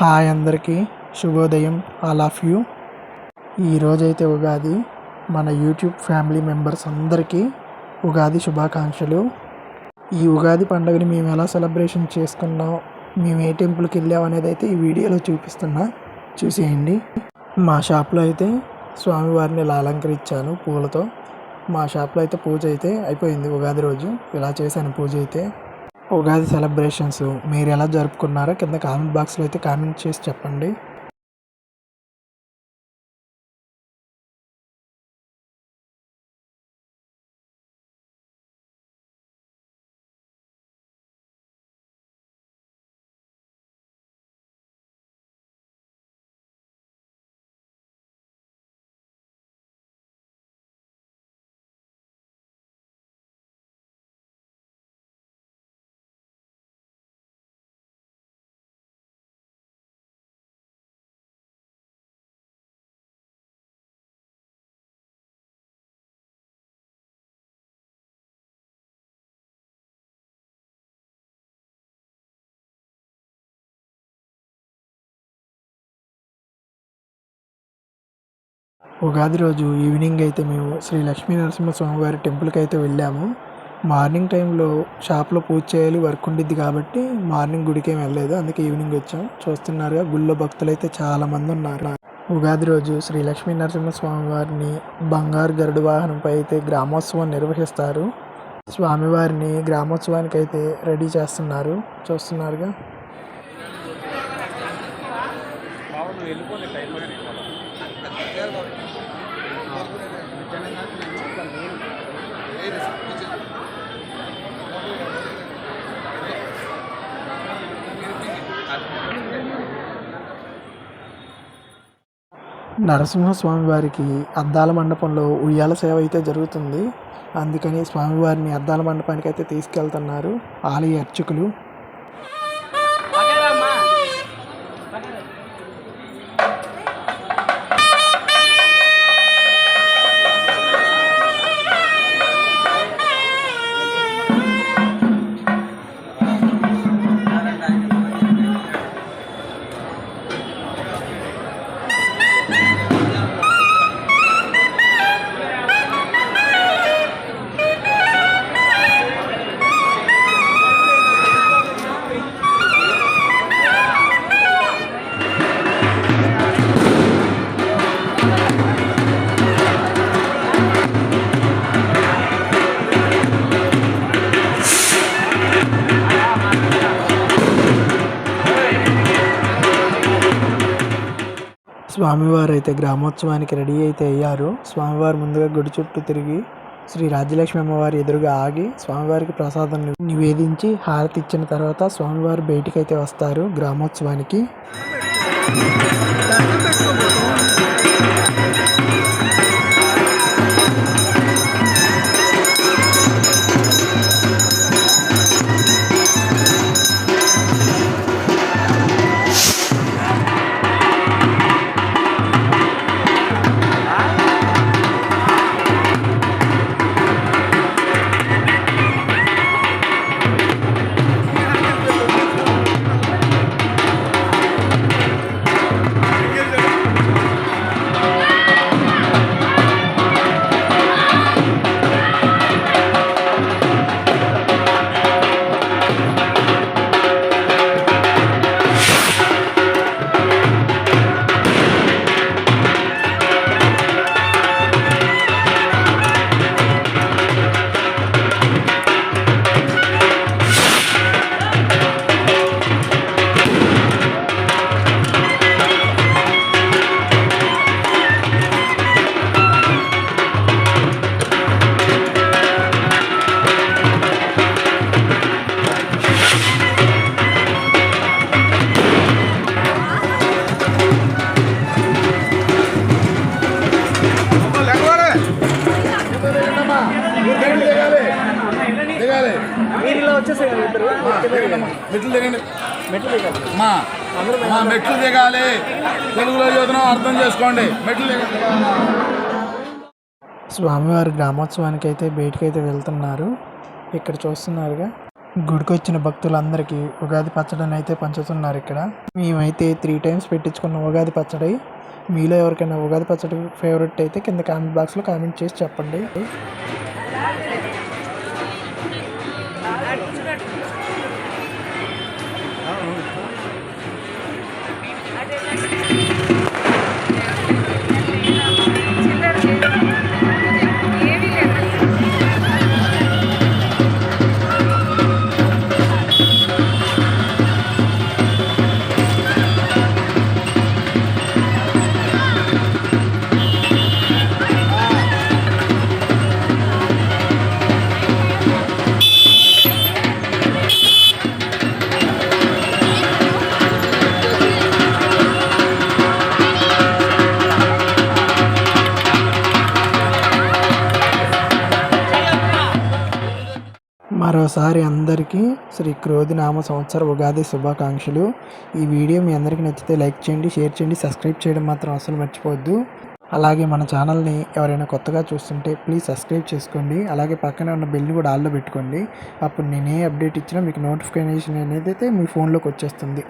Hi అందరికీ శుభోదయం all of you. ఈరోజైతే ఉగాది. మన యూట్యూబ్ ఫ్యామిలీ మెంబర్స్ అందరికీ ఉగాది శుభాకాంక్షలు. ఈ ఉగాది పండుగని మేము ఎలా సెలబ్రేషన్ చేసుకున్నాం, మేము ఏ టెంపుల్కి వెళ్ళాం అనేది అయితే ఈ వీడియోలో చూపిస్తున్నా, చూసేయండి. మా షాప్లో అయితే స్వామివారిని ఇలా అలంకరించాను పూలతో. మా షాప్లో అయితే పూజ అయితే అయిపోయింది. ఉగాది రోజు ఇలా చేశాను పూజ అయితే. ఉగాది సెలబ్రేషన్స్ మీరు ఎలా జరుపుకున్నారో కింద కామెంట్ బాక్స్లో అయితే కామెంట్ చేసి చెప్పండి. ఉగాది రోజు ఈవినింగ్ అయితే మేము శ్రీ లక్ష్మీ నరసింహస్వామి వారి టెంపుల్కి అయితే వెళ్ళాము. మార్నింగ్ టైంలో షాప్లో పూజ చేయాలి, వర్క్ ఉండిద్ది కాబట్టి మార్నింగ్ గుడికి ఏమి వెళ్ళలేదు, అందుకే ఈవినింగ్ వచ్చాం. చూస్తున్నారుగా గుళ్ళో భక్తులు అయితే చాలామంది ఉన్నారు. ఉగాది రోజు శ్రీ లక్ష్మీ నరసింహస్వామి వారిని బంగారు గరుడు వాహనంపై అయితే గ్రామోత్సవం నిర్వహిస్తారు. స్వామివారిని గ్రామోత్సవానికి అయితే రెడీ చేస్తున్నారు, చూస్తున్నారుగా. నరసింహస్వామి వారికి అద్దాల మండపంలో ఉయ్యాల సేవ అయితే జరుగుతుంది. అందుకని స్వామివారిని అద్దాల మండపానికి అయితే తీసుకెళ్తున్నారు ఆలయ అర్చకులు. స్వామివారు అయితే గ్రామోత్సవానికి రెడీ అయితే అయ్యారు. స్వామివారు ముందుగా గుడి చుట్టూ తిరిగి శ్రీ రాజ్యలక్ష్మి అమ్మవారి ఎదురుగా ఆగి స్వామివారికి ప్రసాదం నివేదించి హారతి ఇచ్చిన తర్వాత స్వామివారు బయటికి అయితే వస్తారు గ్రామోత్సవానికి. మెట్లు దిగాలి, తెలుగులో చదువుతున్నాం అర్థం చేసుకోండి. మెట్లు దిగాలి. స్వామివారి గ్రామోత్సవానికి అయితే బయటికి అయితే వెళ్తున్నారు. ఇక్కడ చూస్తున్నారుగా గుడికి వచ్చిన భక్తులందరికీ ఉగాది పచ్చడిని అయితే పంచుతున్నారు ఇక్కడ. మేమైతే 3 టైమ్స్ పెట్టించుకున్న ఉగాది పచ్చడి. మీలో ఎవరికైనా ఉగాది పచ్చడి ఫేవరెట్ అయితే కింద కామెంట్ బాక్స్లో కామెంట్ చేసి చెప్పండి. మరోసారి అందరికీ శ్రీ క్రోధినామ సంవత్సర ఉగాది శుభాకాంక్షలు. ఈ వీడియో మీ అందరికీ నచ్చితే లైక్ చేయండి, షేర్ చేయండి, సబ్స్క్రైబ్ చేయడం మాత్రం అసలు మర్చిపోవద్దు. అలాగే మన ఛానల్ని ఎవరైనా కొత్తగా చూస్తుంటే ప్లీజ్ సబ్స్క్రైబ్ చేసుకోండి. అలాగే పక్కనే ఉన్న బెల్ కూడా ఆల్లో పెట్టుకోండి. అప్పుడు నేను ఏ అప్డేట్ ఇచ్చినా మీకు నోటిఫికేషన్ అనేది అయితే మీ ఫోన్లోకి వచ్చేస్తుంది.